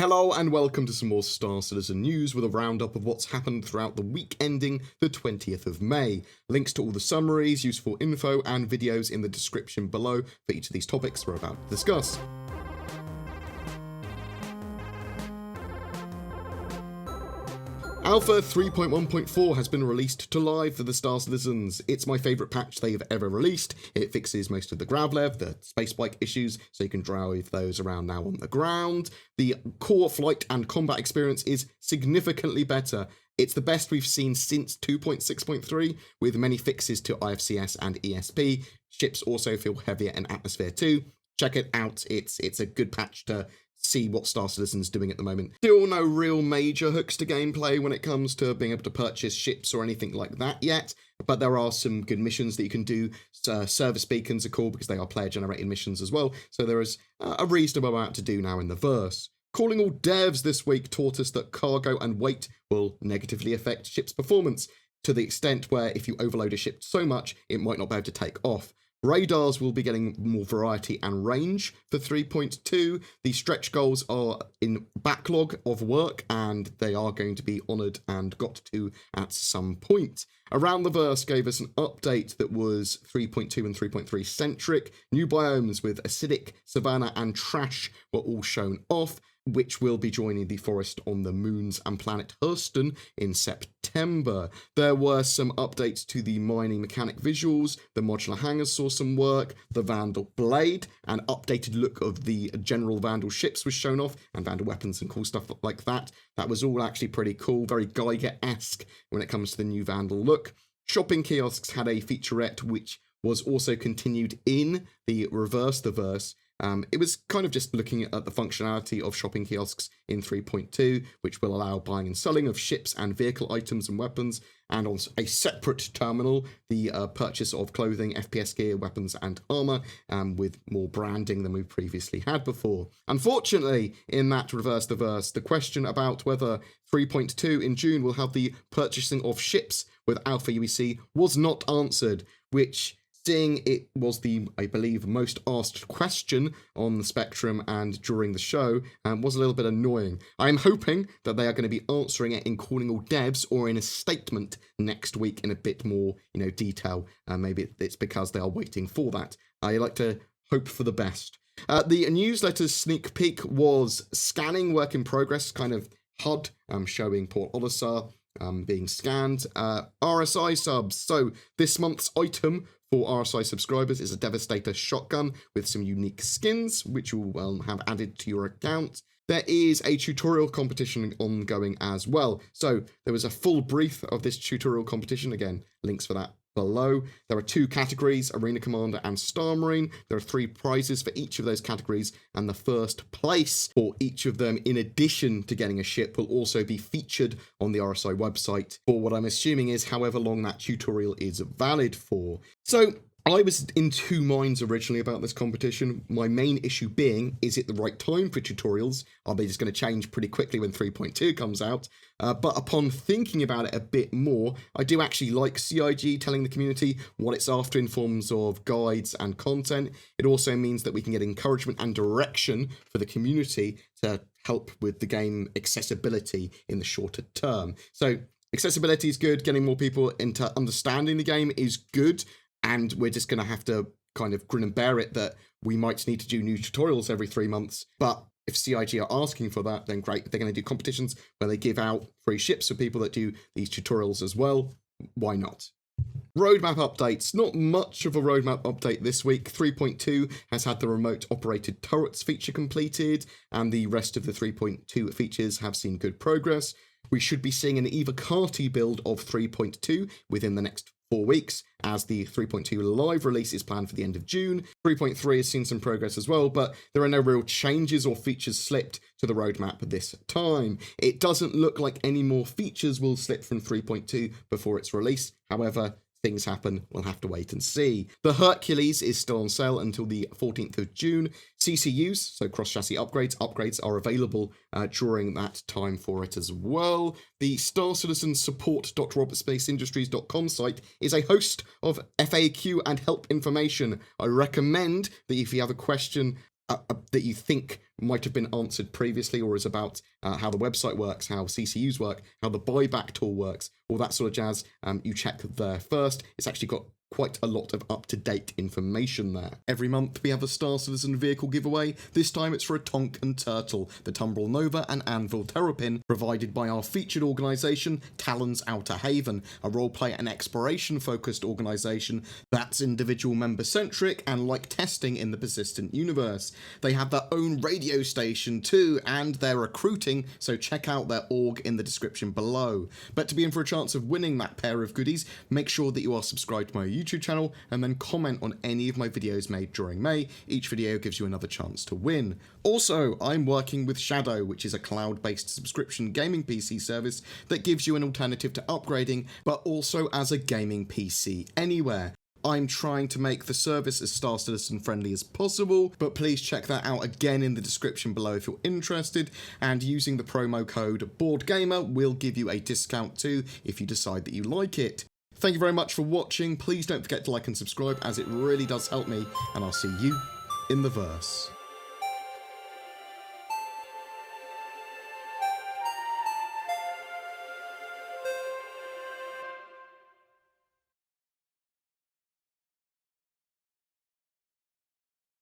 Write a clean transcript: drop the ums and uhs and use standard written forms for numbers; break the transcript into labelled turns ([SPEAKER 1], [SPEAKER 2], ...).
[SPEAKER 1] Hello and welcome to some more Star Citizen news with a roundup of what's happened throughout the week ending the 20th of May. Links to all the summaries, useful info and videos in the description below for each of these topics we're about to discuss. Alpha 3.1.4 has been released to live for the Star Citizens. It's my favourite patch they've ever released. It fixes most of the gravlev, the spacebike issues, so you can drive those around now on the ground. The core flight and combat experience is significantly better. It's the best we've seen since 2.6.3, with many fixes to IFCS and ESP. Ships also feel heavier in atmosphere too. Check it out, it's a good patch to see what Star Citizen's doing at the moment. Still no real major hooks to gameplay when it comes to being able to purchase ships or anything like that yet, but there are some good missions that you can do. Service beacons are cool because they are player-generated missions as well, so there is a reasonable amount to do now in the verse. Calling all devs this week taught us that cargo and weight will negatively affect ships' performance, to the extent where if you overload a ship so much, it might not be able to take off. Radars will be getting more variety and range for 3.2. The stretch goals are in backlog of work and they are going to be honoured and got to at some point. Around the Verse gave us an update that was 3.2 and 3.3 centric. New biomes with acidic, savanna and trash were all shown off, which will be joining the forest on the moons and planet Hurston in September. There were some updates to the mining mechanic visuals, the modular hangars saw some work, the Vanduul Blade, an updated look of the general Vanduul ships was shown off, and Vanduul weapons and cool stuff like that. That was all actually pretty cool, very Geiger-esque when it comes to the new Vanduul look. Shopping Kiosks had a featurette which was also continued in the Reverse the Verse. It was kind of just looking at the functionality of shopping kiosks in 3.2, which will allow buying and selling of ships and vehicle items and weapons, and on a separate terminal, the purchase of clothing, FPS gear, weapons, and armor, with more branding than we previously had before. Unfortunately, in that Reverse the Verse, the question about whether 3.2 in June will have the purchasing of ships with Alpha UEC was not answered, which, seeing it was the, I believe, most asked question on the Spectrum and during the show, was a little bit annoying. I'm hoping that they are going to be answering it in Calling All Devs or in a statement next week in a bit more, detail. Maybe it's because they are waiting for that. I like to hope for the best. The newsletter sneak peek was scanning work in progress, kind of HUD, showing Port Olisar being scanned. RSI subs. So this month's item for RSI subscribers is a Devastator shotgun with some unique skins, which you will have added to your account. There is a tutorial competition ongoing as well. So there was a full brief of this tutorial competition. Again, links for that below. There are 2 categories, Arena Commander and Star Marine. There are 3 prizes for each of those categories, and the first place for each of them, in addition to getting a ship, will also be featured on the RSI website for what I'm assuming is however long that tutorial is valid for. So I was in 2 minds originally about this competition. My main issue being, is it the right time for tutorials? Are they just going to change pretty quickly when 3.2 comes out? But upon thinking about it a bit more, I do actually like CIG telling the community what it's after in forms of guides and content. It also means that we can get encouragement and direction for the community to help with the game accessibility in the shorter term. So accessibility is good, getting more people into understanding the game is good, and we're just going to have to kind of grin and bear it that we might need to do new tutorials every 3 months. But if CIG are asking for that, then great. They're going to do competitions where they give out free ships for people that do these tutorials as well. Why not? Roadmap updates. Not much of a roadmap update this week. 3.2 has had the remote operated turrets feature completed, and the rest of the 3.2 features have seen good progress. We should be seeing an Eva Carty build of 3.2 within the next 4 weeks, as the 3.2 live release is planned for the end of June. 3.3 has seen some progress as well, but there are no real changes or features slipped to the roadmap this time. It doesn't look like any more features will slip from 3.2 before its release. However, things happen, we'll have to wait and see. The Hercules is still on sale until the 14th of June. CCUs, so cross-chassis upgrades are available during that time for it as well. The Star Citizen support.robertspaceindustries.com site is a host of FAQ and help information. I recommend that if you have a question that you think might have been answered previously, or is about how the website works, how CCUs work, how the buyback tool works, all that sort of jazz, you check there first. It's actually got quite a lot of up-to-date information there. Every month we have a Star Citizen vehicle giveaway. This time it's for a Tonk and Turtle, the Tumbril Nova and Anvil Terrapin, provided by our featured organisation, Talon's Outer Haven, a roleplay and exploration-focused organisation that's individual member-centric and like testing in the persistent universe. They have their own radio station too, and they're recruiting, so check out their org in the description below. But to be in for a chance of winning that pair of goodies, make sure that you are subscribed to my YouTube channel and then comment on any of my videos made during May. Each video gives you another chance to win. Also, I'm working with Shadow, which is a cloud-based subscription gaming PC service that gives you an alternative to upgrading, but also as a gaming PC anywhere. I'm trying to make the service as Star Citizen friendly as possible, but please check that out again in the description below if you're interested, and using the promo code BoredGamer will give you a discount too if you decide that you like it. Thank you very much for watching. Please don't forget to like and subscribe, as it really does help me, and I'll see you in the verse.